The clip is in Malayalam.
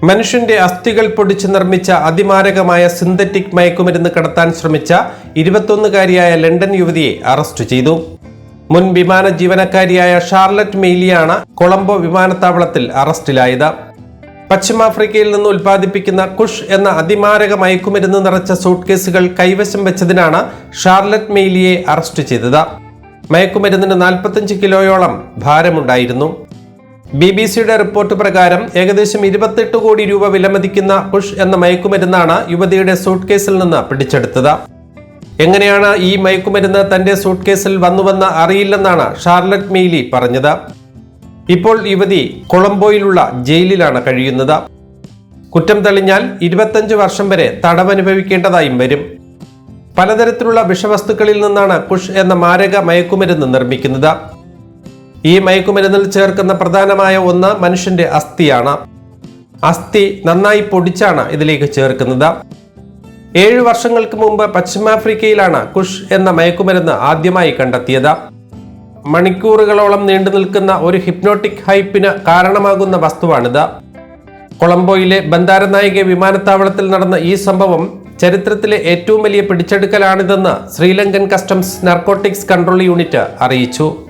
മനുഷ്യന്റെ അസ്ഥികൾ പൊടിച്ച് നിർമ്മിച്ച അതിമാരകമായ സിന്തറ്റിക് മയക്കുമരുന്ന് കടത്താൻ ശ്രമിച്ച 21-കാരിയായ ലണ്ടൻ യുവതിയെ അറസ്റ്റ് ചെയ്തു. മുൻ വിമാന ജീവനക്കാരിയായ ഷാർലറ്റ് മെയ്ലിയാണ് കൊളംബോ വിമാനത്താവളത്തിൽ അറസ്റ്റിലായത്. പശ്ചിമാഫ്രിക്കയിൽ നിന്ന് ഉൽപ്പാദിപ്പിക്കുന്ന കുഷ് എന്ന അതിമാരക മയക്കുമരുന്ന് നിറച്ച സൂട്ട്കേസുകൾ കൈവശം വെച്ചതിനാണ് ഷാർലറ്റ് മെയ്ലിയെ അറസ്റ്റ് ചെയ്തത്. മയക്കുമരുന്നിന് 45 കിലോയോളം ഭാരമുണ്ടായിരുന്നു. BBC-യുടെ റിപ്പോർട്ട് പ്രകാരം ഏകദേശം 28 കോടി രൂപ വിലമതിക്കുന്ന കുഷ് എന്ന മയക്കുമരുന്നാണ് യുവതിയുടെ സൂട്ട്കേസിൽ നിന്ന് പിടിച്ചെടുത്തത്. എങ്ങനെയാണ് ഈ മയക്കുമരുന്ന് തന്റെ സൂട്ട്കേസിൽ വന്നുവെന്ന് അറിയില്ലെന്നാണ് ഷാർലറ്റ് മെയ്ലി പറഞ്ഞത്. ഇപ്പോൾ യുവതി കൊളംബോയിലുള്ള ജയിലിലാണ് കഴിയുന്നത്. കുറ്റം തെളിഞ്ഞാൽ 25 വർഷം വരെ തടവനുഭവിക്കേണ്ടതായും വരും. പലതരത്തിലുള്ള വിഷവസ്തുക്കളിൽ നിന്നാണ് കുഷ് എന്ന മാരക മയക്കുമരുന്ന് നിർമ്മിക്കുന്നത്. ഈ മയക്കുമരുന്നിൽ ചേർക്കുന്ന പ്രധാനമായ ഒന്ന് മനുഷ്യന്റെ അസ്ഥിയാണ്. അസ്ഥി നന്നായി പൊടിച്ചാണ് ഇതിലേക്ക് ചേർക്കുന്നത്. 7 വർഷങ്ങൾക്ക് മുമ്പ് പശ്ചിമാഫ്രിക്കയിലാണ് കുഷ് എന്ന മയക്കുമരുന്ന് ആദ്യമായി കണ്ടെത്തിയത്. മണിക്കൂറുകളോളം നീണ്ടു നിൽക്കുന്ന ഒരു ഹിപ്നോട്ടിക് ഹൈപ്പിന് കാരണമാകുന്ന വസ്തുവാണിത്. കൊളംബോയിലെ ബന്ദാരനായിക വിമാനത്താവളത്തിൽ നടന്ന ഈ സംഭവം ചരിത്രത്തിലെ ഏറ്റവും വലിയ പിടിച്ചെടുക്കലാണിതെന്ന് Sri Lankan customs narcotics control unit അറിയിച്ചു.